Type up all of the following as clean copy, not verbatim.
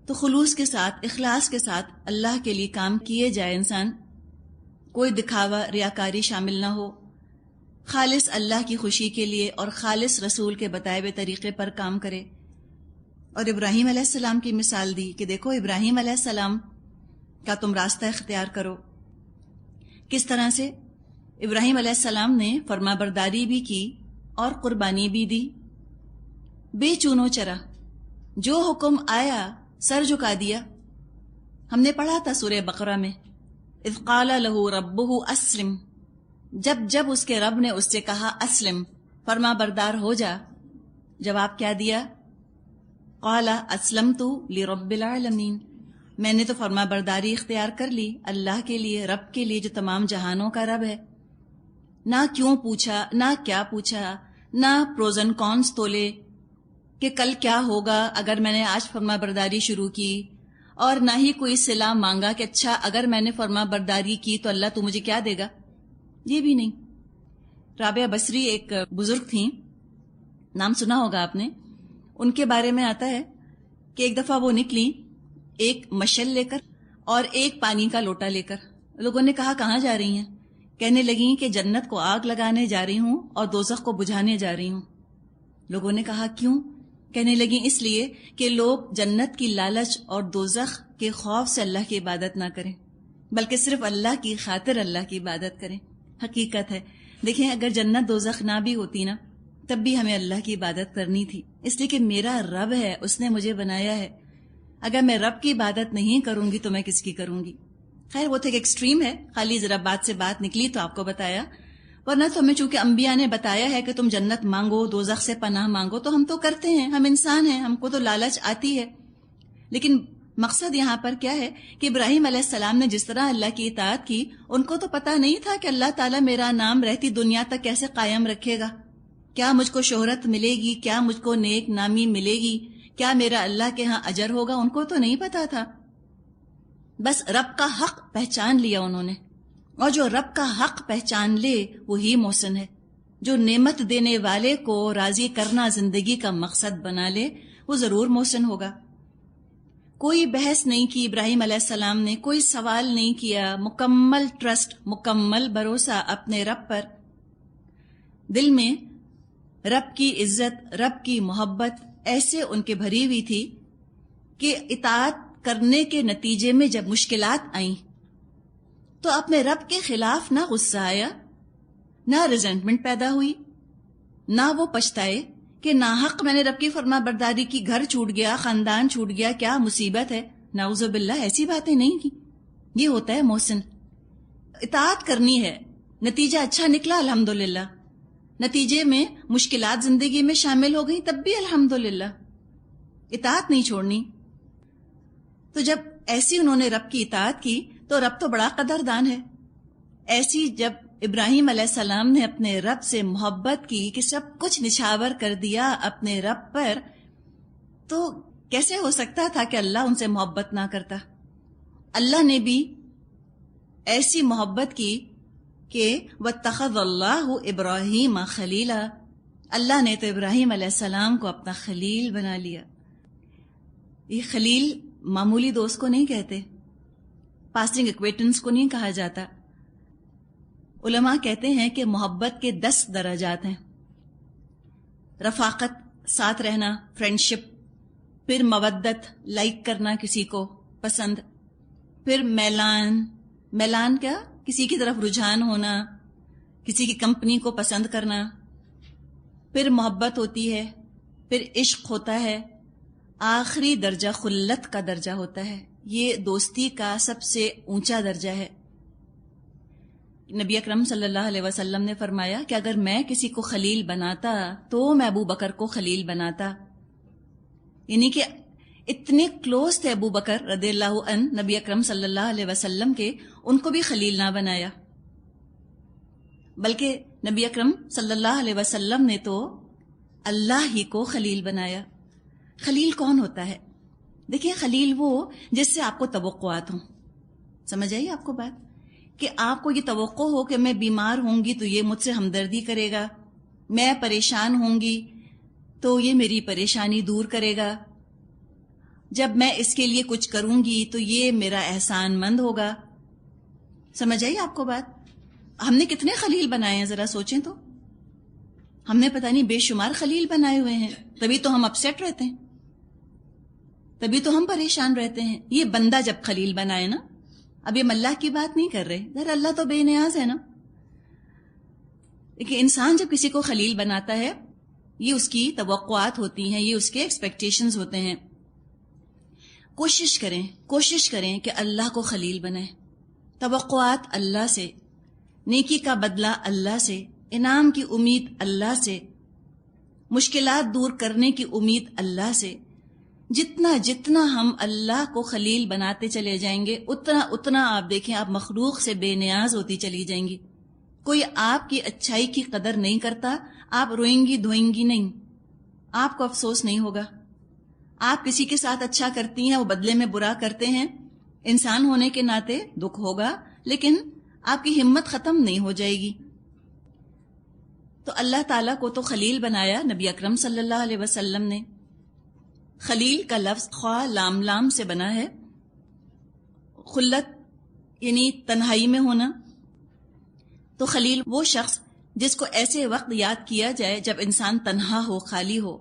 تو خلوص کے ساتھ، اخلاص کے ساتھ اللہ کے لیے کام کیے جائے، انسان کوئی دکھاوا، ریاکاری شامل نہ ہو، خالص اللہ کی خوشی کے لیے اور خالص رسول کے بتائے ہوئے طریقے پر کام کرے۔ اور ابراہیم علیہ السلام کی مثال دی کہ دیکھو ابراہیم علیہ السلام کا تم راستہ اختیار کرو۔ کس طرح سے؟ ابراہیم علیہ السلام نے فرما برداری بھی کی اور قربانی بھی دی، بے چونو چرا، جو حکم آیا سر جھکا دیا۔ ہم نے پڑھا تھا سورہ بقرہ میں، اذ قال لہ ربہ اسلم، جب اس کے رب نے اس سے کہا اسلم، فرما بردار ہو جا، جواب کیا دیا؟ قال اسلمت لرب العالمین، میں نے تو فرما برداری اختیار کر لی اللہ کے لیے، رب کے لیے جو تمام جہانوں کا رب ہے۔ نہ کیوں پوچھا، نہ کیا پوچھا، نہ پروز اینڈ کونس تولے کہ کل کیا ہوگا اگر میں نے آج فرما برداری شروع کی، اور نہ ہی کوئی صلہ مانگا کہ اچھا اگر میں نے فرما برداری کی تو اللہ تو مجھے کیا دے گا، یہ بھی نہیں۔ رابعہ بصری ایک بزرگ تھیں، نام سنا ہوگا آپ نے، ان کے بارے میں آتا ہے کہ ایک دفعہ وہ نکلی ایک مشل لے کر اور ایک پانی کا لوٹا لے کر۔ لوگوں نے کہا کہاں جا رہی ہیں؟ کہنے لگیں کہ جنت کو آگ لگانے جا رہی ہوں اور دوزخ کو بجھانے جا رہی ہوں۔ لوگوں نے کہا کیوں؟ کہنے لگیں اس لیے کہ لوگ جنت کی لالچ اور دوزخ کے خوف سے اللہ کی عبادت نہ کریں، بلکہ صرف اللہ کی خاطر اللہ کی عبادت کریں۔ حقیقت ہے، دیکھیں اگر جنت دوزخ نہ بھی ہوتی نا تب بھی ہمیں اللہ کی عبادت کرنی تھی، اس لیے کہ میرا رب ہے، اس نے مجھے بنایا ہے۔ اگر میں رب کی عبادت نہیں کروں گی تو میں کس کی کروں گی؟ خیر وہ تو ایک ایکسٹریم ہے، خالی ذرا بات سے بات نکلی تو آپ کو بتایا، ورنہ تو ہمیں چونکہ انبیاء نے بتایا ہے کہ تم جنت مانگو، دوزخ سے پناہ مانگو، تو ہم تو کرتے ہیں، ہم انسان ہیں، ہم کو تو لالچ آتی ہے۔ لیکن مقصد یہاں پر کیا ہے کہ ابراہیم علیہ السلام نے جس طرح اللہ کی اطاعت کی، ان کو تو پتہ نہیں تھا کہ اللہ تعالیٰ میرا نام رہتی دنیا تک کیسے قائم رکھے گا، کیا مجھ کو شہرت ملے گی، کیا مجھ کو نیک نامی ملے گی، کیا میرا اللہ کے ہاں اجر ہوگا، ان کو تو نہیں پتا تھا۔ بس رب کا حق پہچان لیا انہوں نے، اور جو رب کا حق پہچان لے وہی محسن ہے۔ جو نعمت دینے والے کو راضی کرنا زندگی کا مقصد بنا لے وہ ضرور محسن ہوگا۔ کوئی بحث نہیں کی ابراہیم علیہ السلام نے، کوئی سوال نہیں کیا، مکمل ٹرسٹ، مکمل بھروسہ اپنے رب پر، دل میں رب کی عزت، رب کی محبت ایسے ان کے بھری ہوئی تھی کہ اطاعت کرنے کے نتیجے میں جب مشکلات آئیں تو اپنے رب کے خلاف نہ غصہ آیا، نہ ریزنٹمنٹ پیدا ہوئی، نہ وہ پچھتائے کہ ناحق میں نے رب کی فرما برداری کی، گھر چھوٹ گیا، خاندان چھوٹ گیا، کیا مصیبت ہے، نعوذ باللہ، ایسی باتیں نہیں کی۔ یہ ہوتا ہے محسن۔ اطاعت کرنی ہے، نتیجہ اچھا نکلا الحمدللہ، نتیجے میں مشکلات زندگی میں شامل ہو گئی تب بھی الحمدللہ، اطاعت نہیں چھوڑنی۔ تو جب ایسی انہوں نے رب کی اطاعت کی تو رب تو بڑا قدردان ہے۔ ایسی جب ابراہیم علیہ السلام نے اپنے رب سے محبت کی کہ سب کچھ نچھاور کر دیا اپنے رب پر، تو کیسے ہو سکتا تھا کہ اللہ ان سے محبت نہ کرتا؟ اللہ نے بھی ایسی محبت کی کہ وَاتَّخَذَ اللَّهُ إِبْرَاهِيمَ خَلِيلًا، اللہ نے تو ابراہیم علیہ السلام کو اپنا خلیل بنا لیا۔ یہ خلیل معمولی دوست کو نہیں کہتے، پاسنگ ایکویٹنس کو نہیں کہا جاتا۔ علماء کہتے ہیں کہ محبت کے 10 درجات ہیں، رفاقت، ساتھ رہنا، فرینڈشپ، پھر مودت، لائک کرنا کسی کو پسند، پھر میلان کیا؟ کسی کی طرف رجحان ہونا، کسی کی کمپنی کو پسند کرنا، پھر محبت ہوتی ہے، پھر عشق ہوتا ہے، آخری درجہ خلت کا درجہ ہوتا ہے۔ یہ دوستی کا سب سے اونچا درجہ ہے۔ نبی اکرم صلی اللہ علیہ وسلم نے فرمایا کہ اگر میں کسی کو خلیل بناتا تو میں ابو بکر کو خلیل بناتا، یعنی کہ اتنے کلوز تھے ابو بکر رضی اللہ عنہ نبی اکرم صلی اللہ علیہ وسلم کے، ان کو بھی خلیل نہ بنایا، بلکہ نبی اکرم صلی اللہ علیہ وسلم نے تو اللہ ہی کو خلیل بنایا۔ خلیل کون ہوتا ہے؟ دیکھیں، خلیل وہ جس سے آپ کو توقعات ہوں، سمجھ آئی آپ کو بات؟ کہ آپ کو یہ توقع ہو کہ میں بیمار ہوں گی تو یہ مجھ سے ہمدردی کرے گا، میں پریشان ہوں گی تو یہ میری پریشانی دور کرے گا، جب میں اس کے لیے کچھ کروں گی تو یہ میرا احسان مند ہوگا. سمجھ آئی آپ کو بات؟ ہم نے کتنے خلیل بنائے ہیں ذرا سوچیں تو. ہم نے پتہ نہیں بے شمار خلیل بنائے ہوئے ہیں. تبھی تو ہم اپسیٹ رہتے ہیں, تبھی تو ہم پریشان رہتے ہیں. یہ بندہ جب خلیل بنائے نا, اب یہ اللہ کی بات نہیں کر رہے, ذرا اللہ تو بے نیاز ہے نا. لیکن انسان جب کسی کو خلیل بناتا ہے, یہ اس کی توقعات ہوتی ہیں, یہ اس کے ایکسپیکٹیشنز ہوتے ہیں. کوشش کریں کہ اللہ کو خلیل بنائیں. توقعات اللہ سے, نیکی کا بدلہ اللہ سے, انعام کی امید اللہ سے, مشکلات دور کرنے کی امید اللہ سے. جتنا ہم اللہ کو خلیل بناتے چلے جائیں گے, اتنا آپ دیکھیں آپ مخلوق سے بے نیاز ہوتی چلی جائیں گی. کوئی آپ کی اچھائی کی قدر نہیں کرتا, آپ روئیں گی دھوئیں گی نہیں, آپ کو افسوس نہیں ہوگا. آپ کسی کے ساتھ اچھا کرتی ہیں, وہ بدلے میں برا کرتے ہیں, انسان ہونے کے ناطے دکھ ہوگا, لیکن آپ کی ہمت ختم نہیں ہو جائے گی. تو اللہ تعالیٰ کو تو خلیل بنایا نبی اکرم صلی اللہ علیہ وسلم نے. خلیل کا لفظ خواہ لام سے بنا ہے. خلت یعنی تنہائی میں ہونا. تو خلیل وہ شخص جس کو ایسے وقت یاد کیا جائے جب انسان تنہا ہو, خالی ہو,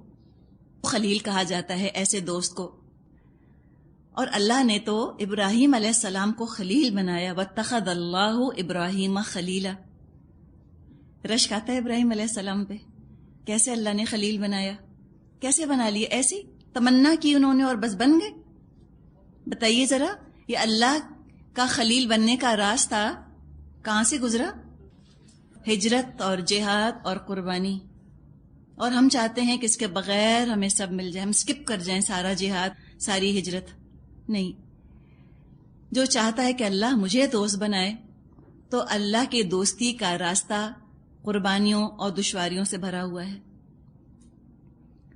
خلیل کہا جاتا ہے ایسے دوست کو. اور اللہ نے تو ابراہیم علیہ السلام کو خلیل بنایا. واتخذ اللہ ابراہیم خلیلا. رشک آتا ہے ابراہیم علیہ السلام پہ, کیسے اللہ نے خلیل بنایا, کیسے بنا لیے, ایسی تمنا کی انہوں نے اور بس بن گئے. بتائیے ذرا, یہ اللہ کا خلیل بننے کا راستہ کہاں سے گزرا؟ ہجرت اور جہاد اور قربانی. اور ہم چاہتے ہیں کہ اس کے بغیر ہمیں سب مل جائے, ہم سکپ کر جائیں سارا جہاد, ساری ہجرت. نہیں, جو چاہتا ہے کہ اللہ مجھے دوست بنائے تو اللہ کے دوستی کا راستہ قربانیوں اور دشواریوں سے بھرا ہوا ہے.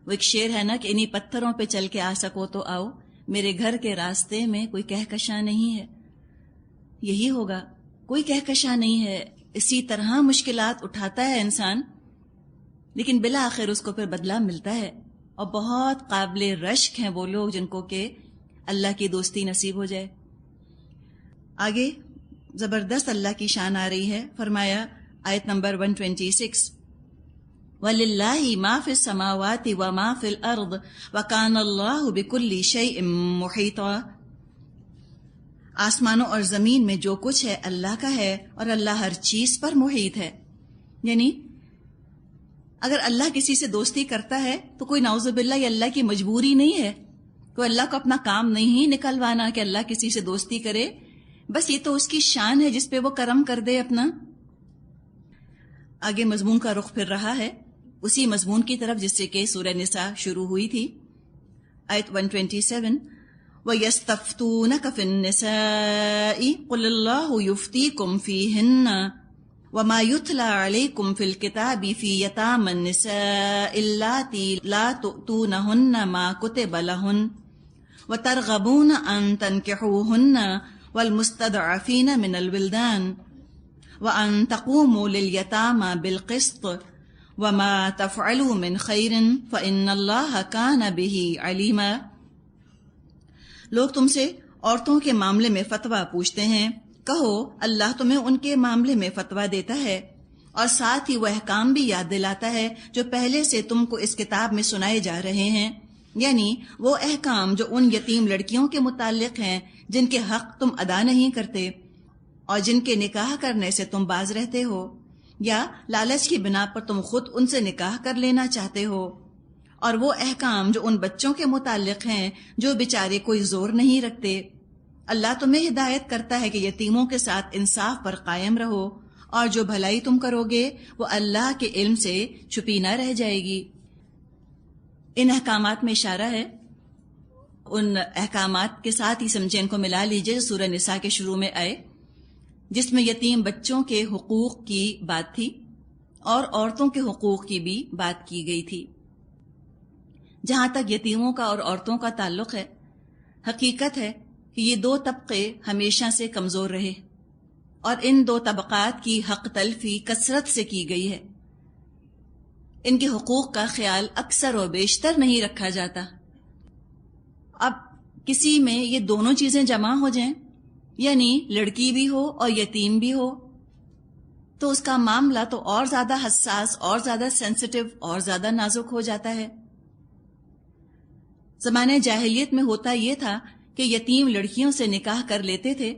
وہ ایک شعر ہے نا کہ انہی پتھروں پہ چل کے آ سکو تو آؤ, میرے گھر کے راستے میں کوئی کہکشاں نہیں ہے. یہی ہوگا, کوئی کہکشاں نہیں ہے. اسی طرح مشکلات اٹھاتا ہے انسان, لیکن بالآخر اس کو پھر بدلہ ملتا ہے. اور بہت قابل رشک ہیں وہ لوگ جن کو کہ اللہ کی دوستی نصیب ہو جائے. آگے زبردست اللہ کی شان آ رہی ہے. فرمایا آیت نمبر 126, وَلِلَّهِ مَا فِي السَّمَاوَاتِ وَمَا فِي الْأَرْضِ وَكَانَ اللَّهُ بِكُلِّ شَيْءٍ مُحِيطًا. آسمانوں اور زمین میں جو کچھ ہے اللہ کا ہے, اور اللہ ہر چیز پر محیط ہے. یعنی اگر اللہ کسی سے دوستی کرتا ہے تو کوئی نعوذ باللہ یہ اللہ کی مجبوری نہیں ہے, کوئی اللہ کو اپنا کام نہیں نکلوانا کہ اللہ کسی سے دوستی کرے. بس یہ تو اس کی شان ہے جس پہ وہ کرم کر دے اپنا. آگے مضمون کا رخ پھر رہا ہے اسی مضمون کی طرف جس سے کہ سورہ نساء شروع ہوئی تھی. آیت 127, وَيَسْتَفْتُونَكَ فِي النِّسَاءِ قُلِ اللَّهُ يُفْتِيكُمْ فِيهِنَّ وَمَا يُتْلَى عَلَيْكُمْ فِي الْكِتَابِ فِي يَتَامَى النِّسَاءِ اللَّاتِي لَا تُؤْتُونَهُنَّ مَا كُتِبَ لَهُنَّ وَتَرْغَبُونَ أَن تَنكِحُوهُنَّ وَالْمُسْتَضْعَفِينَ مِنَ الْوِلْدَانِ وَأَن تَقُومُوا لِلْيَتَامَى بِالْقِسْطِ وَمَا تَفْعَلُوا مِنْ خَيْرٍ فَإِنَّ اللَّهَ كَانَ بِهِ عَلِيمًا. لوگ تم سے عورتوں کے معاملے میں فتویٰ پوچھتے ہیں, کہو اللہ تمہیں ان کے معاملے میں فتویٰ دیتا ہے اور ساتھ ہی وہ احکام بھی یاد دلاتا ہے جو پہلے سے تم کو اس کتاب میں سنائے جا رہے ہیں. یعنی وہ احکام جو ان یتیم لڑکیوں کے متعلق ہیں جن کے حق تم ادا نہیں کرتے اور جن کے نکاح کرنے سے تم باز رہتے ہو, یا لالچ کی بنا پر تم خود ان سے نکاح کر لینا چاہتے ہو, اور وہ احکام جو ان بچوں کے متعلق ہیں جو بیچارے کوئی زور نہیں رکھتے. اللہ تمہیں ہدایت کرتا ہے کہ یتیموں کے ساتھ انصاف پر قائم رہو, اور جو بھلائی تم کرو گے وہ اللہ کے علم سے چھپی نہ رہ جائے گی. ان احکامات میں اشارہ ہے ان احکامات کے ساتھ ہی سمجھے, ان کو ملا لیجئے جو سورہ نساء کے شروع میں آئے, جس میں یتیم بچوں کے حقوق کی بات تھی اور عورتوں کے حقوق کی بھی بات کی گئی تھی. جہاں تک یتیموں کا اور عورتوں کا تعلق ہے, حقیقت ہے کہ یہ دو طبقے ہمیشہ سے کمزور رہے, اور ان دو طبقات کی حق تلفی کثرت سے کی گئی ہے. ان کے حقوق کا خیال اکثر و بیشتر نہیں رکھا جاتا. اب کسی میں یہ دونوں چیزیں جمع ہو جائیں، یعنی لڑکی بھی ہو اور یتیم بھی ہو، تو اس کا معاملہ تو اور زیادہ حساس، اور زیادہ سینسٹیو، اور زیادہ نازک ہو جاتا ہے۔ زمانہ جاہلیت میں ہوتا یہ تھا کہ یتیم لڑکیوں سے نکاح کر لیتے تھے۔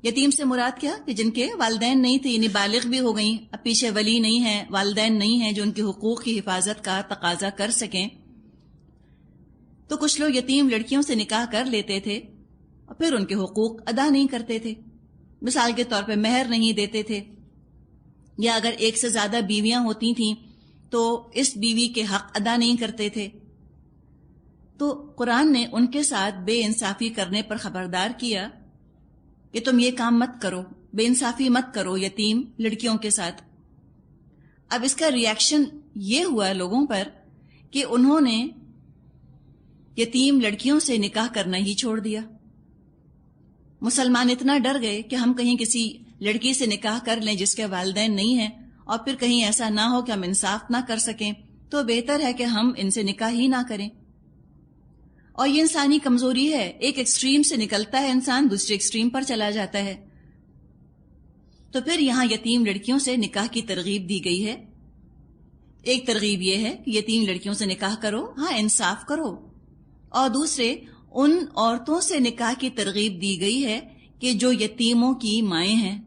یتیم سے مراد کیا؟ کہ جن کے والدین نہیں تھے، یعنی بالغ بھی ہو گئیں، اب پیچھے ولی نہیں ہے، والدین نہیں ہیں جو ان کے حقوق کی حفاظت کا تقاضا کر سکیں، تو کچھ لوگ یتیم لڑکیوں سے نکاح کر لیتے تھے اور پھر ان کے حقوق ادا نہیں کرتے تھے۔ مثال کے طور پہ مہر نہیں دیتے تھے، یا اگر ایک سے زیادہ بیویاں ہوتی تھیں تو اس بیوی کے حق ادا نہیں کرتے تھے۔ تو قرآن نے ان کے ساتھ بے انصافی کرنے پر خبردار کیا کہ تم یہ کام مت کرو، بے انصافی مت کرو یتیم لڑکیوں کے ساتھ۔ اب اس کا ریاکشن یہ ہوا لوگوں پر کہ انہوں نے یتیم لڑکیوں سے نکاح کرنا ہی چھوڑ دیا۔ مسلمان اتنا ڈر گئے کہ ہم کہیں کسی لڑکی سے نکاح کر لیں جس کے والدین نہیں ہیں، اور پھر کہیں ایسا نہ ہو کہ ہم انصاف نہ کر سکیں، تو بہتر ہے کہ ہم ان سے نکاح ہی نہ کریں۔ اور یہ انسانی کمزوری ہے، ایک ایکسٹریم سے نکلتا ہے انسان، دوسرے ایکسٹریم پر چلا جاتا ہے۔ تو پھر یہاں یتیم لڑکیوں سے نکاح کی ترغیب دی گئی ہے۔ ایک ترغیب یہ ہے کہ یتیم لڑکیوں سے نکاح کرو، ہاں انصاف کرو، اور دوسرے ان عورتوں سے نکاح کی ترغیب دی گئی ہے کہ جو یتیموں کی مائیں ہیں،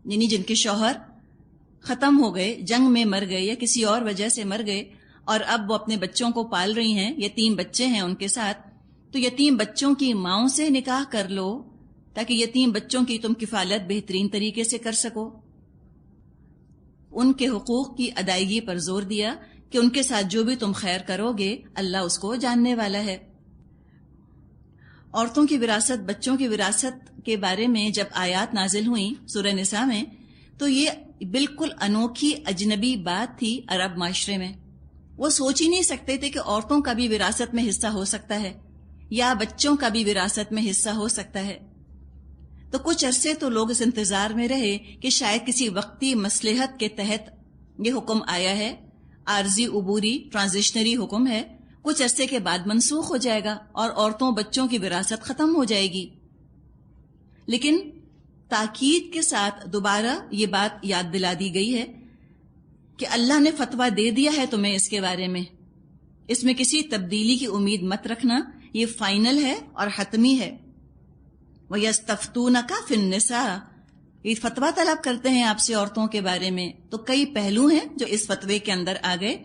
یعنی جن کے شوہر ختم ہو گئے، جنگ میں مر گئے یا کسی اور وجہ سے مر گئے، اور اب وہ اپنے بچوں کو پال رہی ہیں، یتیم بچے ہیں ان کے ساتھ، تو یتیم بچوں کی ماؤں سے نکاح کر لو تاکہ یتیم بچوں کی تم کفالت بہترین طریقے سے کر سکو۔ ان کے حقوق کی ادائیگی پر زور دیا کہ ان کے ساتھ جو بھی تم خیر کرو گے اللہ اس کو جاننے والا ہے۔ عورتوں کی وراثت، بچوں کی وراثت کے بارے میں جب آیات نازل ہوئیں سورہ نساء میں، تو یہ بالکل انوکھی اجنبی بات تھی عرب معاشرے میں۔ وہ سوچ ہی نہیں سکتے تھے کہ عورتوں کا بھی وراثت میں حصہ ہو سکتا ہے یا بچوں کا بھی وراثت میں حصہ ہو سکتا ہے۔ تو کچھ عرصے تو لوگ اس انتظار میں رہے کہ شاید کسی وقتی مصلحت کے تحت یہ حکم آیا ہے، عارضی عبوری ٹرانزیشنری حکم ہے، کچھ عرصے کے بعد منسوخ ہو جائے گا اور عورتوں بچوں کی وراثت ختم ہو جائے گی۔ لیکن تاکید کے ساتھ دوبارہ یہ بات یاد دلا دی گئی ہے کہ اللہ نے فتویٰ دے دیا ہے تمہیں اس کے بارے میں، اس میں کسی تبدیلی کی امید مت رکھنا، یہ فائنل ہے اور حتمی ہے۔ وَيَسْتَفْتُونَكَ فِي النِّسَاءِ، یہ فتویٰ طلب کرتے ہیں آپ سے عورتوں کے بارے میں، تو کئی پہلو ہیں جو اس فتوے کے اندر آ گئے،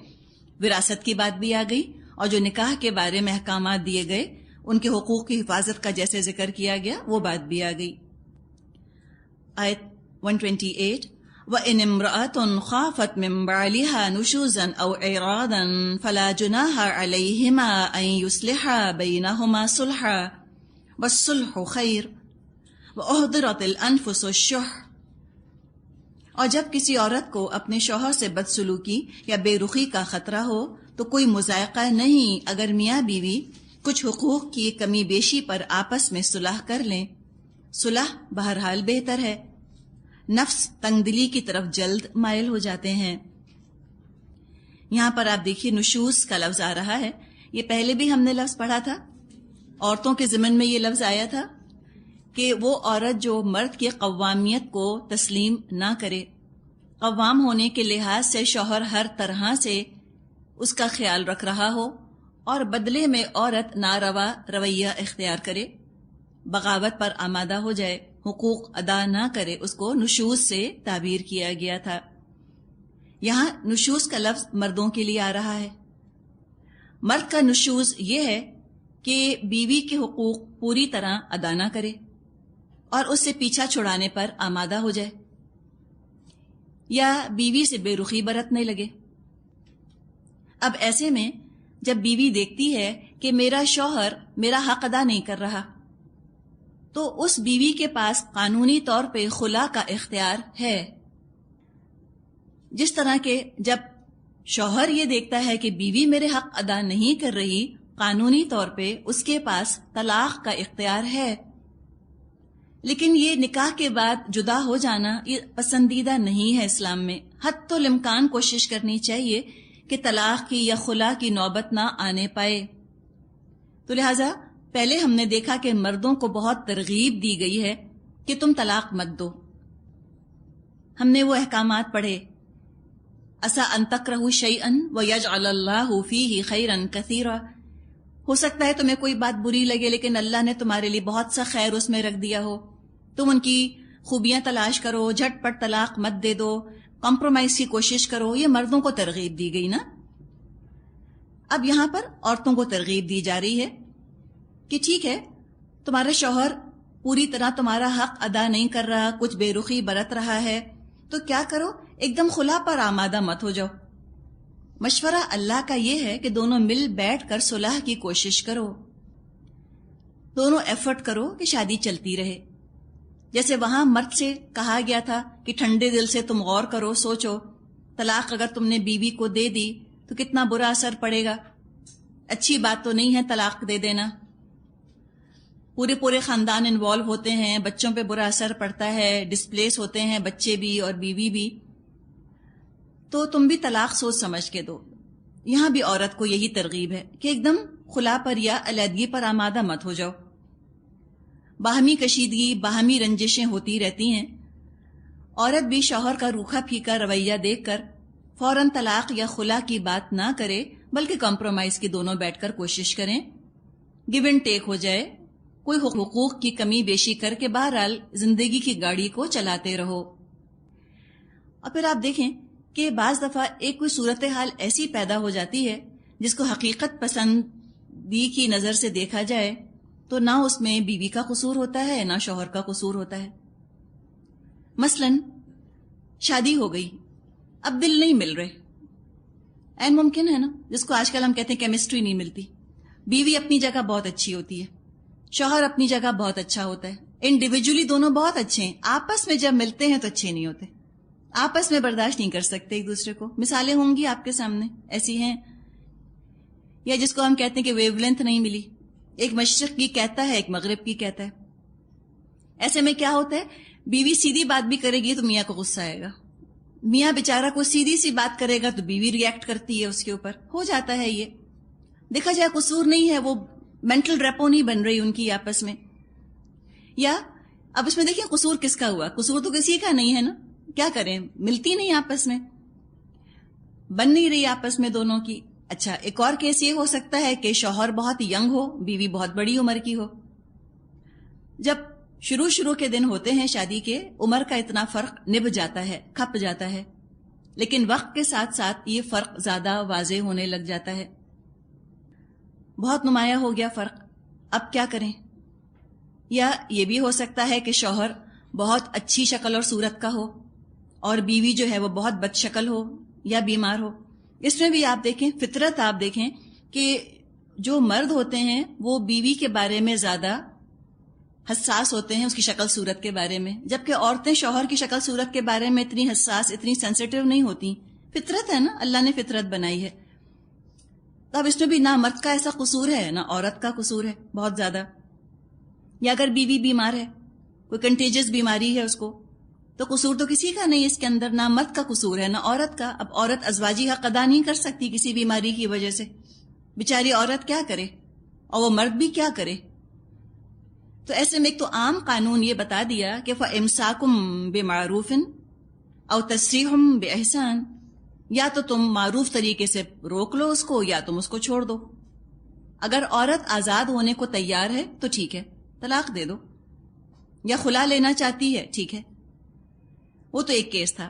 وراثت کی بات بھی آ گئی، اور جو نکاح کے بارے میں احکامات دیے گئے، ان کے حقوق کی حفاظت کا جیسے ذکر کیا گیا وہ بات بھی آ گئی۔ آیت 128، وَإِنِ امْرَأَةٌ خَافَتْ مِنْ بَعْلِهَا نُشُوزًا أَوْ إِعْرَاضًا فَلَا جُنَاحَ عَلَيْهِمَا أَنْ يُصْلِحَا بَيْنَهُمَا صُلْحًا وَالصُّلْحُ خَيْرٌ وَأُحْضِرَتِ الْأَنْفُسُ الشُّحَّ، اور جب کسی عورت کو اپنے شوہر سے بدسلوکی یا بے رخی کا خطرہ ہو تو کوئی مضائقہ نہیں اگر میاں بیوی کچھ حقوق کی کمی بیشی پر آپس میں صلح کر لیں۔ صلح بہرحال بہتر ہے، نفس تنگ دلی کی طرف جلد مائل ہو جاتے ہیں۔ یہاں پر آپ دیکھیے نشوز کا لفظ آ رہا ہے، یہ پہلے بھی ہم نے لفظ پڑھا تھا، عورتوں کے ضمن میں یہ لفظ آیا تھا کہ وہ عورت جو مرد کی قوامیت کو تسلیم نہ کرے، قوام ہونے کے لحاظ سے شوہر ہر طرح سے اس کا خیال رکھ رہا ہو اور بدلے میں عورت ناروا رویہ اختیار کرے، بغاوت پر آمادہ ہو جائے، حقوق ادا نہ کرے، اس کو نشوز سے تعبیر کیا گیا تھا۔ یہاں نشوز کا لفظ مردوں کے لیے آ رہا ہے۔ مرد کا نشوز یہ ہے کہ بیوی کے حقوق پوری طرح ادا نہ کرے اور اس سے پیچھا چھڑانے پر آمادہ ہو جائے یا بیوی سے بے رخی برتنے لگے۔ اب ایسے میں جب بیوی دیکھتی ہے کہ میرا شوہر میرا حق ادا نہیں کر رہا، تو اس بیوی کے پاس قانونی طور پہ خلا کا اختیار ہے۔ جس طرح کہ جب شوہر یہ دیکھتا ہے کہ بیوی میرے حق ادا نہیں کر رہی، قانونی طور پہ اس کے پاس طلاق کا اختیار ہے۔ لیکن یہ نکاح کے بعد جدا ہو جانا یہ پسندیدہ نہیں ہے اسلام میں۔ حتی الامکان کوشش کرنی چاہیے کہ طلاق کی یا خلا کی نوبت نہ آنے پائے۔ تو لہٰذا پہلے ہم نے دیکھا کہ مردوں کو بہت ترغیب دی گئی ہے کہ تم طلاق مت دو. ہم نے وہ احکامات پڑھے، عسیٰ ان تکرہوا شیئا ویجعل اللہ فیہ خیرا کثیرا. ہو سکتا ہے تمہیں کوئی بات بری لگے لیکن اللہ نے تمہارے لیے بہت سا خیر اس میں رکھ دیا ہو. تم ان کی خوبیاں تلاش کرو، جھٹ پٹ طلاق مت دے دو، کمپرومائز کی کوشش کرو. یہ مردوں کو ترغیب دی گئی نا. اب یہاں پر عورتوں کو ترغیب دی جا رہی ہے کہ ٹھیک ہے، تمہارا شوہر پوری طرح تمہارا حق ادا نہیں کر رہا، کچھ بے رخی برت رہا ہے، تو کیا کرو، ایک دم خلا پر آمادہ مت ہو جاؤ. مشورہ اللہ کا یہ ہے کہ دونوں مل بیٹھ کر صلح کی کوشش کرو، دونوں ایفرٹ کرو کہ شادی چلتی رہے. جیسے وہاں مرد سے کہا گیا تھا کہ ٹھنڈے دل سے تم غور کرو، سوچو، طلاق اگر تم نے بیوی کو دے دی تو کتنا برا اثر پڑے گا. اچھی بات تو نہیں ہے طلاق دے دینا. پورے خاندان انوالو ہوتے ہیں، بچوں پہ برا اثر پڑتا ہے، ڈسپلیس ہوتے ہیں بچے بھی اور بیوی بھی. تو تم بھی طلاق سوچ سمجھ کے دو. یہاں بھی عورت کو یہی ترغیب ہے کہ ایک دم خلا پر یا علیحدگی پر آمادہ مت ہو جاؤ. باہمی کشیدگی، باہمی رنجشیں ہوتی رہتی ہیں. عورت بھی شوہر کا روکھا پھیکا رویہ دیکھ کر فوراً طلاق یا خلا کی بات نہ کرے، بلکہ کمپرومائز کی دونوں بیٹھ کر کوشش کریں، گیو اینڈ ٹیک ہو جائے، کوئی حقوق کی کمی بیشی کر کے بہرحال زندگی کی گاڑی کو چلاتے رہو. اور پھر آپ دیکھیں کہ بعض دفعہ ایک کوئی صورتحال ایسی پیدا ہو جاتی ہے جس کو حقیقت پسندی کی نظر سے دیکھا جائے تو نہ اس میں بیوی کا قصور ہوتا ہے نہ شوہر کا قصور ہوتا ہے. مثلاً شادی ہو گئی، اب دل نہیں مل رہے، این ممکن ہے نا، جس کو آج کل ہم کہتے ہیں کیمسٹری نہیں ملتی. بیوی اپنی جگہ بہت اچھی ہوتی ہے، شوہر اپنی جگہ بہت اچھا ہوتا ہے، انڈیویجولی دونوں بہت اچھے ہیں، آپس میں جب ملتے ہیں تو اچھے نہیں ہوتے، آپس میں برداشت نہیں کر سکتے ایک دوسرے کو. مثالیں ہوں گی آپ کے سامنے ایسی ہیں. یا جس کو ہم کہتے ہیں کہ ویو لینتھ نہیں ملی، ایک مشرق کی کہتا ہے ایک مغرب کی کہتا ہے. ایسے میں کیا ہوتا ہے، بیوی سیدھی بات بھی کرے گی تو میاں کو غصہ آئے گا، میاں بیچارہ کو سیدھی سی بات کرے گا تو بیوی ریئیکٹ کرتی ہے اس کے اوپر. ہو جاتا ہے یہ، دیکھا جائے قصور نہیں ہے، وہ مینٹل ریپو نہیں بن رہی ان کی آپس میں. یا اب اس میں دیکھیں قصور کس کا ہوا، قصور تو کسی کا نہیں ہے نا، کیا کریں، ملتی نہیں آپس میں، بن نہیں رہی آپس میں دونوں کی. اچھا، ایک اور کیس یہ ہو سکتا ہے کہ شوہر بہت ینگ ہو، بیوی بہت بڑی عمر کی ہو. جب شروع کے دن ہوتے ہیں شادی کے، عمر کا اتنا فرق نبھ جاتا ہے، کھپ جاتا ہے، لیکن وقت کے ساتھ ساتھ یہ فرق زیادہ واضح ہونے لگ جاتا ہے، بہت نمایاں ہو گیا فرق. اب کیا کریں؟ یا یہ بھی ہو سکتا ہے کہ شوہر بہت اچھی شکل اور صورت کا ہو اور بیوی جو ہے وہ بہت بد شکل ہو یا بیمار ہو. اس میں بھی آپ دیکھیں فطرت، آپ دیکھیں کہ جو مرد ہوتے ہیں وہ بیوی کے بارے میں زیادہ حساس ہوتے ہیں، اس کی شکل صورت کے بارے میں، جبکہ عورتیں شوہر کی شکل صورت کے بارے میں اتنی حساس، اتنی سینسیٹیو نہیں ہوتی. فطرت ہے نا، اللہ نے فطرت بنائی ہے. تو اب اس میں بھی نہ مرد کا ایسا قصور ہے نہ عورت کا قصور ہے بہت زیادہ. یا اگر بیوی بیمار ہے، کوئی کنٹیجس بیماری ہے اس کو، تو قصور تو کسی کا نہیں اس کے اندر، نہ مرد کا قصور ہے نہ عورت کا. اب عورت ازواجی حق ادا نہیں کر سکتی کسی بیماری کی وجہ سے، بیچاری عورت کیا کرے اور وہ مرد بھی کیا کرے. تو ایسے میں ایک تو عام قانون یہ بتا دیا کہ فَإِمْسَاكُمْ بِمَعْرُوفٍ أَوْ تَسْرِيحٌ بِإِحْسَانٍ، یا تو تم معروف طریقے سے روک لو اس کو یا تم اس کو چھوڑ دو. اگر عورت آزاد ہونے کو تیار ہے تو ٹھیک ہے، طلاق دے دو، یا خلا لینا چاہتی ہے ٹھیک ہے. وہ تو ایک کیس تھا.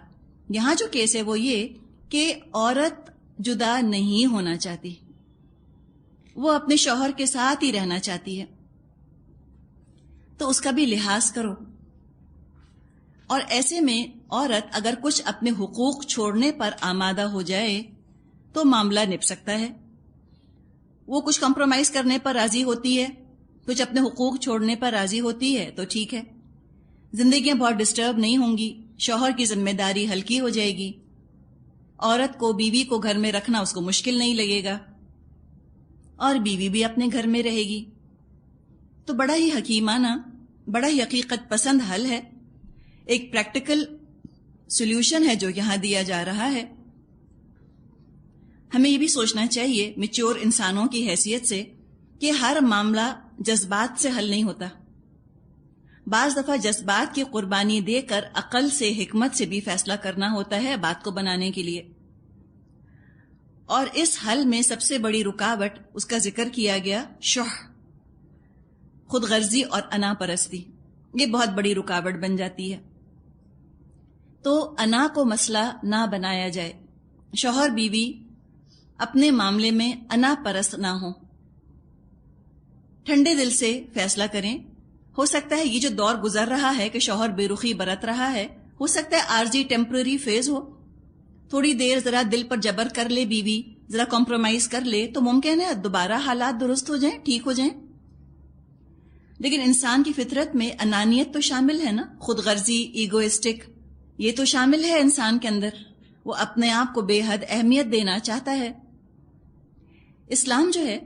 یہاں جو کیس ہے وہ یہ کہ عورت جدا نہیں ہونا چاہتی، وہ اپنے شوہر کے ساتھ ہی رہنا چاہتی ہے، تو اس کا بھی لحاظ کرو. اور ایسے میں عورت اگر کچھ اپنے حقوق چھوڑنے پر آمادہ ہو جائے تو معاملہ نپ سکتا ہے. وہ کچھ کمپرومائز کرنے پر راضی ہوتی ہے، کچھ اپنے حقوق چھوڑنے پر راضی ہوتی ہے تو ٹھیک ہے، زندگیاں بہت ڈسٹرب نہیں ہوں گی، شوہر کی ذمہ داری ہلکی ہو جائے گی، عورت کو، بیوی کو گھر میں رکھنا اس کو مشکل نہیں لگے گا، اور بیوی بھی اپنے گھر میں رہے گی. تو بڑا ہی حکیمانہ، بڑا ہی حقیقت پسند حل ہے، ایک پریکٹیکل سولوشن ہے جو یہاں دیا جا رہا ہے. ہمیں یہ بھی سوچنا چاہیے میچور انسانوں کی حیثیت سے کہ ہر معاملہ جذبات سے حل نہیں ہوتا. بعض دفعہ جذبات کی قربانی دے کر عقل سے، حکمت سے بھی فیصلہ کرنا ہوتا ہے بات کو بنانے کے لیے. اور اس حل میں سب سے بڑی رکاوٹ اس کا ذکر کیا گیا شح، خود غرضی اور انا پرستی. یہ بہت بڑی رکاوٹ بن جاتی ہے. تو انا کو مسئلہ نہ بنایا جائے. شوہر بیوی اپنے معاملے میں انا پرست نہ ہوں، ٹھنڈے دل سے فیصلہ کریں. ہو سکتا ہے یہ جو دور گزر رہا ہے کہ شوہر بے رخی برت رہا ہے، ہو سکتا ہے عارضی ٹیمپرری فیز ہو. تھوڑی دیر ذرا دل پر جبر کر لے بیوی، ذرا کمپرومائز کر لے تو ممکن ہے دوبارہ حالات درست ہو جائیں، ٹھیک ہو جائیں. لیکن انسان کی فطرت میں انانیت تو شامل ہے نا، خود غرضی، ایگوئسٹک، یہ تو شامل ہے انسان کے اندر. وہ اپنے آپ کو بے حد اہمیت دینا چاہتا ہے. اسلام جو ہے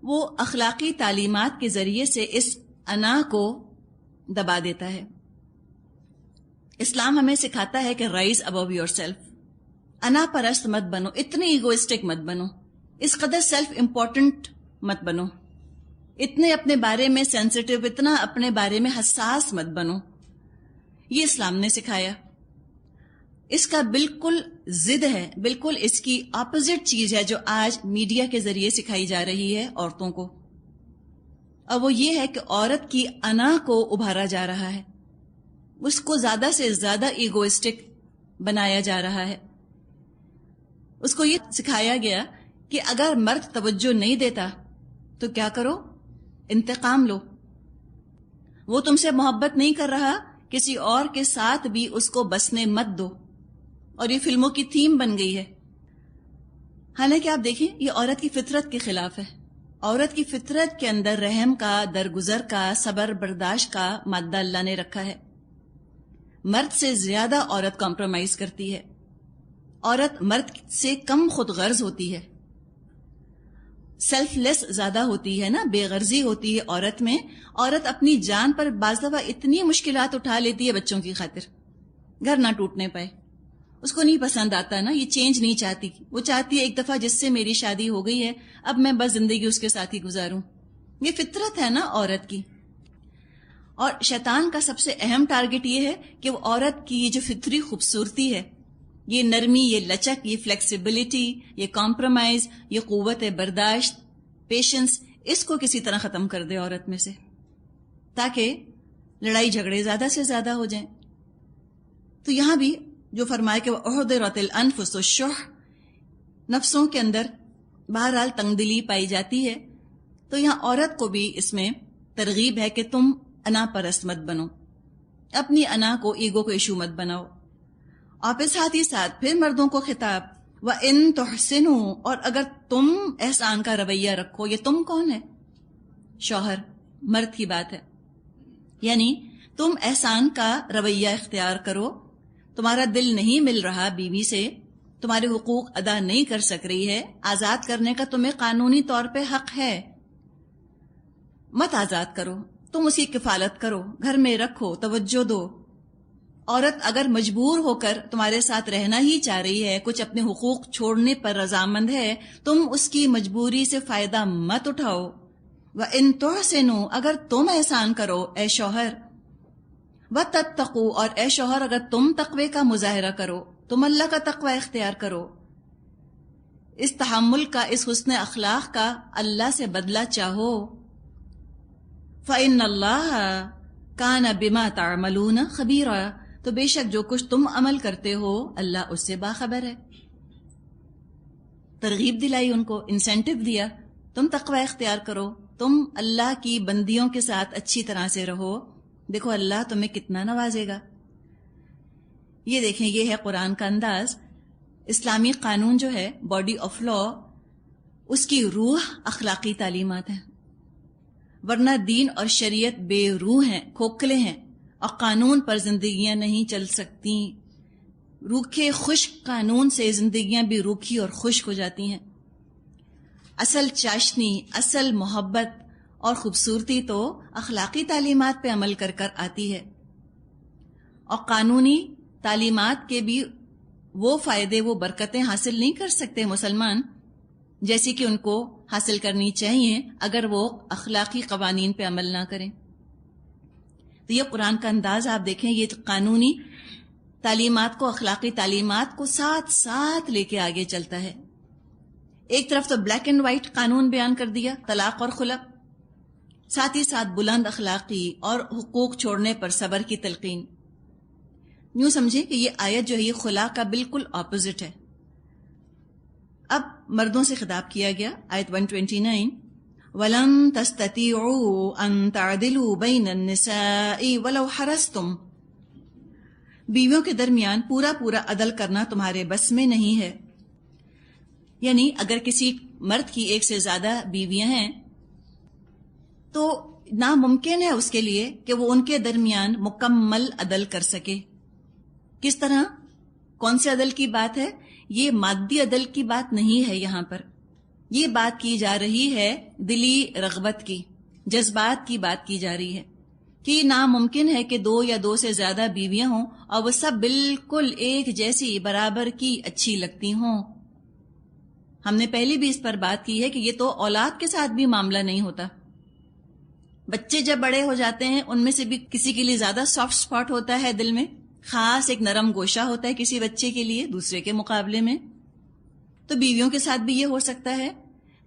وہ اخلاقی تعلیمات کے ذریعے سے اس انا کو دبا دیتا ہے. اسلام ہمیں سکھاتا ہے کہ رائز ابو یور سیلف. انا پرست مت بنو، اتنے ایگوئسٹک مت بنو، اس قدر سیلف امپورٹنٹ مت بنو، اتنے اپنے بارے میں سینسٹیو، اتنا اپنے بارے میں حساس مت بنو. یہ اسلام نے سکھایا. اس کا بالکل ضد ہے، بالکل اس کی اپوزٹ چیز ہے جو آج میڈیا کے ذریعے سکھائی جا رہی ہے عورتوں کو. اور وہ یہ ہے کہ عورت کی انا کو ابھارا جا رہا ہے، اس کو زیادہ سے زیادہ ایگوئسٹک بنایا جا رہا ہے. اس کو یہ سکھایا گیا کہ اگر مرد توجہ نہیں دیتا تو کیا کرو؟ انتقام لو. وہ تم سے محبت نہیں کر رہا، کسی اور کے ساتھ بھی اس کو بسنے مت دو. اور یہ فلموں کی تھیم بن گئی ہے. حالانکہ آپ دیکھیں یہ عورت کی فطرت کے خلاف ہے. عورت کی فطرت کے اندر رحم کا، درگزر کا، صبر برداشت کا مادہ اللہ نے رکھا ہے. مرد سے زیادہ عورت کمپرومائز کرتی ہے. عورت مرد سے کم خود غرض ہوتی ہے، سیلف لیس زیادہ ہوتی ہے نا، بے غرضی ہوتی ہے عورت میں. عورت اپنی جان پر بعض دفعہ اتنی مشکلات اٹھا لیتی ہے بچوں کی خاطر، گھر نہ ٹوٹنے پائے. اس کو نہیں پسند آتا نا، یہ چینج نہیں چاہتی. وہ چاہتی ہے ایک دفعہ جس سے میری شادی ہو گئی ہے اب میں بس زندگی اس کے ساتھ ہی گزاروں. یہ فطرت ہے نا عورت کی. اور شیطان کا سب سے اہم ٹارگٹ یہ ہے کہ وہ عورت کی یہ جو فطری خوبصورتی ہے، یہ نرمی، یہ لچک، یہ فلیکسیبلٹی، یہ کمپرومائز، یہ قوت برداشت، پیشنس، اس کو کسی طرح ختم کر دے عورت میں سے، تاکہ لڑائی جھگڑے زیادہ سے زیادہ ہو جائیں. تو یہاں بھی جو فرمائے کہ وَأُحْضِرَتِ الْأَنفُسُ الشُّحَّ، نفسوں کے اندر بہرحال تنگ دلی پائی جاتی ہے. تو یہاں عورت کو بھی اس میں ترغیب ہے کہ تم انا پرست مت بنو، اپنی انا کو، ایگو کو ایشو مت بناؤ. اور پھر ساتھ ہی ساتھ پھر مردوں کو خطاب، وَإِن تُحْسِنُوا، اور اگر تم احسان کا رویہ رکھو. یہ تم کون ہے؟ شوہر، مرد کی بات ہے. یعنی تم احسان کا رویہ اختیار کرو. تمہارا دل نہیں مل رہا بیوی سے، تمہارے حقوق ادا نہیں کر سک رہی ہے، آزاد کرنے کا تمہیں قانونی طور پہ حق ہے، مت آزاد کرو، تم اس کی کفالت کرو، گھر میں رکھو، توجہ دو. عورت اگر مجبور ہو کر تمہارے ساتھ رہنا ہی چاہ رہی ہے، کچھ اپنے حقوق چھوڑنے پر رضامند ہے، تم اس کی مجبوری سے فائدہ مت اٹھاؤ. وَإِن تُحْسِنُوا، اگر تم احسان کرو اے شوہر، وَتَتَّقُوا، اور اے شوہر اگر تم تقوی کا مظاہرہ کرو، تم اللہ کا تقوی اختیار کرو، اس تحمل کا، اس حسن اخلاق کا اللہ سے بدلہ چاہو. فَإِنَّ اللَّهَ كَانَ بِمَا تَعْمَلُونَ خَبِيرًا، تو بے شک جو کچھ تم عمل کرتے ہو اللہ اس سے باخبر ہے. ترغیب دلائی ان کو، انسینٹیو دیا، تم تقوی اختیار کرو، تم اللہ کی بندیوں کے ساتھ اچھی طرح سے رہو، دیکھو اللہ تمہیں کتنا نوازے گا. یہ دیکھیں، یہ ہے قرآن کا انداز. اسلامی قانون جو ہے، باڈی آف لا، اس کی روح اخلاقی تعلیمات ہیں. ورنہ دین اور شریعت بے روح ہیں، کھوکھلے ہیں، اور قانون پر زندگیاں نہیں چل سکتی. روکھے خشک قانون سے زندگیاں بھی روکھی اور خشک ہو جاتی ہیں. اصل چاشنی، اصل محبت اور خوبصورتی تو اخلاقی تعلیمات پہ عمل کر کر آتی ہے. اور قانونی تعلیمات کے بھی وہ فائدے، وہ برکتیں حاصل نہیں کر سکتے مسلمان جیسی کہ ان کو حاصل کرنی چاہیے اگر وہ اخلاقی قوانین پہ عمل نہ کریں. تو یہ قرآن کا انداز آپ دیکھیں، یہ قانونی تعلیمات کو، اخلاقی تعلیمات کو ساتھ ساتھ لے کے آگے چلتا ہے. ایک طرف تو بلیک اینڈ وائٹ قانون بیان کر دیا، طلاق اور خلع، ساتھ ہی ساتھ بلند اخلاقی اور حقوق چھوڑنے پر صبر کی تلقین. یوں سمجھیں کہ یہ آیت جو ہے یہ خلا کا بالکل اپوزٹ ہے. اب مردوں سے خطاب کیا گیا، آیت 129، وَلَن تَسْتَطِيعُوا أَن تَعْدِلُوا بَيْنَ النِّسَاءِ وَلَوْ حَرَصْتُمْ. بیویوں کے درمیان پورا عدل کرنا تمہارے بس میں نہیں ہے. یعنی اگر کسی مرد کی ایک سے زیادہ بیویاں ہیں تو ناممکن ہے اس کے لیے کہ وہ ان کے درمیان مکمل عدل کر سکے. کس طرح؟ کون سے عدل کی بات ہے؟ یہ مادی عدل کی بات نہیں ہے. یہاں پر یہ بات کی جا رہی ہے دلی رغبت کی، جذبات کی بات کی جا رہی ہے کہ یہ ناممکن ہے کہ 2 یا 2 سے زیادہ بیویاں ہوں اور وہ سب بالکل ایک جیسی برابر کی اچھی لگتی ہوں. ہم نے پہلے بھی اس پر بات کی ہے کہ یہ تو اولاد کے ساتھ بھی معاملہ نہیں ہوتا. بچے جب بڑے ہو جاتے ہیں ان میں سے بھی کسی کے لیے زیادہ سافٹ سپاٹ ہوتا ہے دل میں، خاص ایک نرم گوشہ ہوتا ہے کسی بچے کے لیے دوسرے کے مقابلے میں. تو بیویوں کے ساتھ بھی یہ ہو سکتا ہے.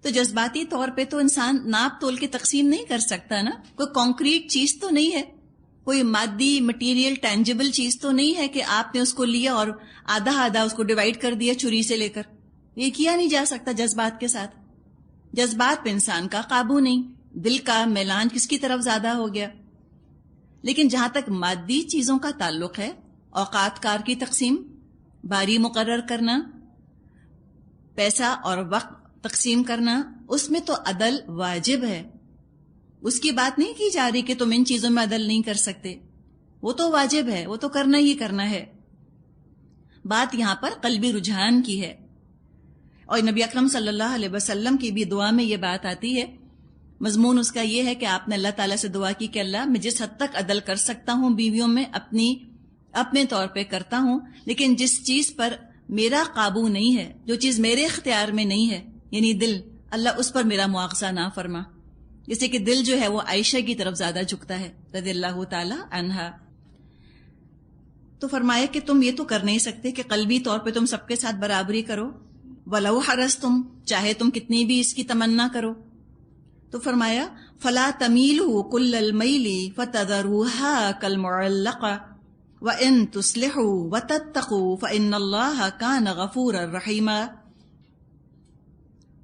تو جذباتی طور پہ تو انسان ناپ تول کے تقسیم نہیں کر سکتا نا. کوئی کانکریٹ چیز تو نہیں ہے، کوئی مادی مٹیریل ٹینجبل چیز تو نہیں ہے کہ آپ نے اس کو لیا اور آدھا اس کو ڈیوائڈ کر دیا چھری سے لے کر. یہ کیا نہیں جا سکتا جذبات کے ساتھ. جذبات پہ انسان کا قابو نہیں، دل کا میلان کس کی طرف زیادہ ہو گیا. لیکن جہاں تک مادی چیزوں کا تعلق ہے، اوقات کار کی تقسیم، باری مقرر کرنا، پیسہ اور وقت تقسیم کرنا، اس میں تو عدل واجب ہے. اس کی بات نہیں کی جا رہی کہ تم ان چیزوں میں عدل نہیں کر سکتے، وہ تو واجب ہے، وہ تو کرنا ہی کرنا ہے. بات یہاں پر قلبی رجحان کی ہے. اور نبی اکرم صلی اللہ علیہ وسلم کی بھی دعا میں یہ بات آتی ہے. مضمون اس کا یہ ہے کہ آپ نے اللہ تعالیٰ سے دعا کی کہ اللہ میں جس حد تک عدل کر سکتا ہوں بیویوں میں اپنے طور پہ کرتا ہوں، لیکن جس چیز پر میرا قابو نہیں ہے، جو چیز میرے اختیار میں نہیں ہے، یعنی دل، اللہ اس پر میرا مواخذہ نہ فرما. جیسے کہ دل جو ہے وہ عائشہ کی طرف زیادہ جھکتا ہے رضی اللہ تعالی عنہا. تو فرمایا کہ تم یہ تو کر نہیں سکتے کہ قلبی طور پہ تم سب کے ساتھ برابری کرو، وَلَوْ حَرَصْتُمْ، چاہے تم کتنی بھی اس کی تمنا کرو. تو فرمایا فَلَا تَمِيلُوا كُلَّ الْمَيْلِ فَتَذَرُوهَا كَالْمُعَلَّقَةِ وَإِن تُصْلِحُوا وَتَتَّقُوا فَإِنَّ اللَّهَ كَانَ غَفُورًا رَحِيمًا.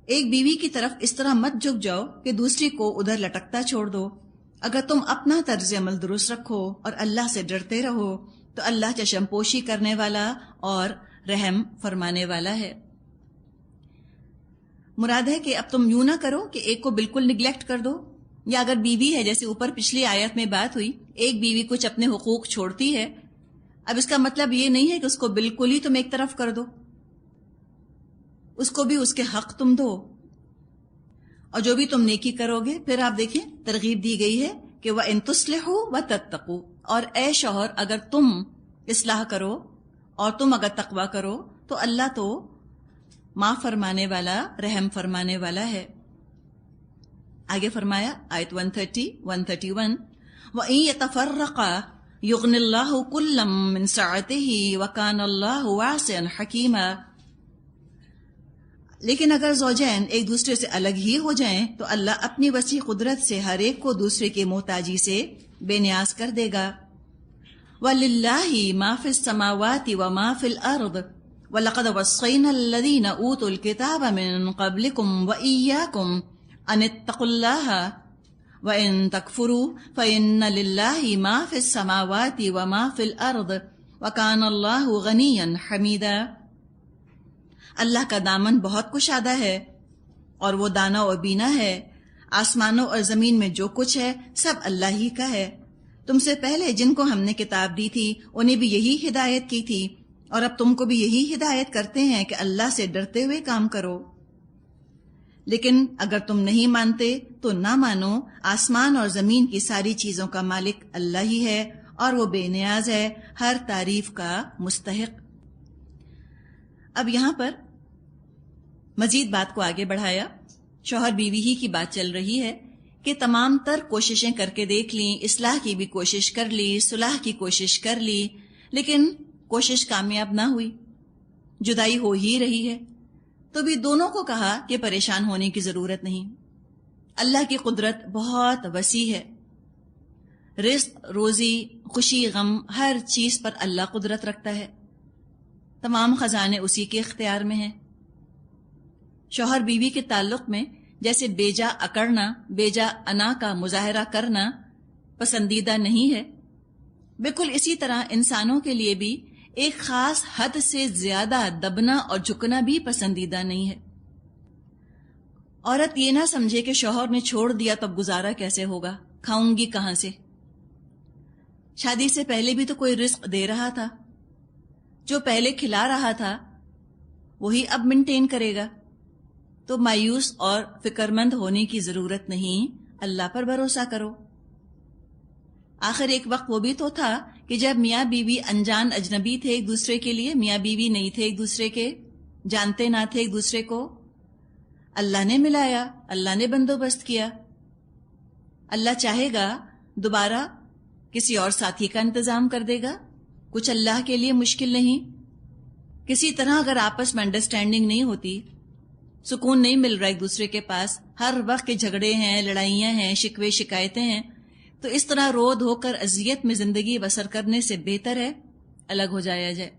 ایک بیوی کی طرف اس طرح مت جھک جاؤ کہ دوسری کو ادھر لٹکتا چھوڑ دو. اگر تم اپنا طرز عمل درست رکھو اور اللہ سے ڈرتے رہو تو اللہ چشم پوشی کرنے والا اور رحم فرمانے والا ہے. مراد ہے کہ اب تم یوں نہ کرو کہ ایک کو بالکل نگلیکٹ کر دو، یا اگر بیوی ہے جیسے اوپر پچھلی آیت میں بات ہوئی، ایک بیوی کچھ اپنے حقوق چھوڑتی ہے، اب اس کا مطلب یہ نہیں ہے کہ اس کو بالکل ہی تم ایک طرف کر دو، اس کو بھی اس کے حق تم دو. اور جو بھی تم نیکی کرو گے، پھر آپ دیکھیں ترغیب دی گئی ہے کہ وَإِن تُصْلِحُوا وَتَتَّقُوا، اور اے شوہر اگر تم اصلاح کرو اور تم اگر تقوی کرو تو اللہ تو معاف فرمانے والا، رحم فرمانے والا ہے. آگے فرمایا آیت 130 131 وَإِن يَتَفَرَّقَا يُغْنِ اللَّهُ كُلًّا مِّن سَعَتِهِ وَكَانَ اللَّهُ وَاسِعًا حَكِيمًا. لیکن اگر زوجین ایک دوسرے سے الگ ہی ہو جائیں تو اللہ اپنی وسیع قدرت سے ہر ایک کو دوسرے کی محتاجی سے بے نیاز کر دے گا. وَلِلَّهِ مَا فِي السَّمَاوَاتِ وَمَا فِي الْأَرْضِ وَلَقَدْ وَصَّيْنَا الَّذِينَ أُوتُوا الْكِتَابَ مِن قَبْلِكُمْ وَإِيَّاكُمْ أَنِ اتَّقُوا اللَّهَ وَإِن تَكْفُرُوا فَإِنَّ لِلَّهِ مَا فِي السَّمَاوَاتِ وَمَا فِي الْأَرْضِ وَكَانَ اللَّهُ غَنِيًّا حَمِيدًا. اللہ کا دامن بہت کشادہ ہے اور وہ دانا و بینا ہے. آسمانوں اور زمین میں جو کچھ ہے سب اللہ ہی کا ہے. تم سے پہلے جن کو ہم نے کتاب دی تھی انہیں بھی یہی ہدایت کی تھی، اور اب تم کو بھی یہی ہدایت کرتے ہیں کہ اللہ سے ڈرتے ہوئے کام کرو. لیکن اگر تم نہیں مانتے تو نہ مانو. آسمان اور زمین کی ساری چیزوں کا مالک اللہ ہی ہے اور وہ بے نیاز ہے، ہر تعریف کا مستحق. اب یہاں پر مزید بات کو آگے بڑھایا. شوہر بیوی ہی کی بات چل رہی ہے کہ تمام تر کوششیں کر کے دیکھ لیں، اصلاح کی بھی کوشش کر لی، صلح کی کوشش کر لی، لیکن کوشش کامیاب نہ ہوئی، جدائی ہو ہی رہی ہے، تو بھی دونوں کو کہا کہ پریشان ہونے کی ضرورت نہیں، اللہ کی قدرت بہت وسیع ہے، رزق، روزی، خوشی، غم، ہر چیز پر اللہ قدرت رکھتا ہے، تمام خزانے اسی کے اختیار میں ہیں۔ شوہر بیوی کے تعلق میں جیسے بیجا اکڑنا، بیجا انا کا مظاہرہ کرنا پسندیدہ نہیں ہے، بالکل اسی طرح انسانوں کے لیے بھی ایک خاص حد سے زیادہ دبنا اور جھکنا بھی پسندیدہ نہیں ہے۔ عورت یہ نہ سمجھے کہ شوہر نے چھوڑ دیا تب گزارا کیسے ہوگا، کھاؤں گی کہاں سے؟ شادی سے پہلے بھی تو کوئی رزق دے رہا تھا، جو پہلے کھلا رہا تھا وہی اب مینٹین کرے گا، تو مایوس اور فکر مند ہونے کی ضرورت نہیں، اللہ پر بھروسہ کرو۔ آخر ایک وقت وہ بھی تو تھا کہ جب میاں بیوی انجان اجنبی تھے ایک دوسرے کے لیے، میاں بیوی نہیں تھے ایک دوسرے کے، جانتے نہ تھے ایک دوسرے کو، اللہ نے ملایا، اللہ نے بندوبست کیا۔ اللہ چاہے گا دوبارہ کسی اور ساتھی کا انتظام کر دے گا، کچھ اللہ کے لیے مشکل نہیں۔ کسی طرح اگر آپس میں انڈرسٹینڈنگ نہیں ہوتی، سکون نہیں مل رہا ایک دوسرے کے پاس، ہر وقت کے جھگڑے ہیں، لڑائیاں ہیں، شکوے شکایتیں ہیں، تو اس طرح رو دھو کر اذیت میں زندگی بسر کرنے سے بہتر ہے الگ ہو جایا جائے۔